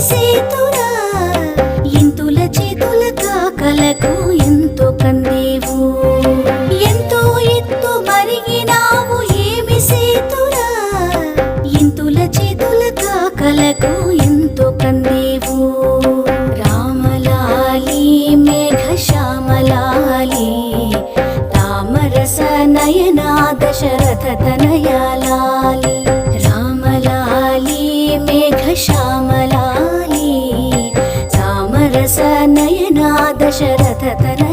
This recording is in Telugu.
సేతురా ఇంతుల చేతుల కాకలకు ఎంతో కందేవు ఎంతో ఎత్తు మరిగినావు ఏమి సేతురా ఇంతుల చేతుల కాకలకు ఎంతో కందేవు రామలాలి మేఘ శ్యామలాలి తామరస నయనా దశరథ తనయాలాలి రామలాలి మేఘ శ్యామలాలి తామరస నయనా దశరథ తనయాలాలి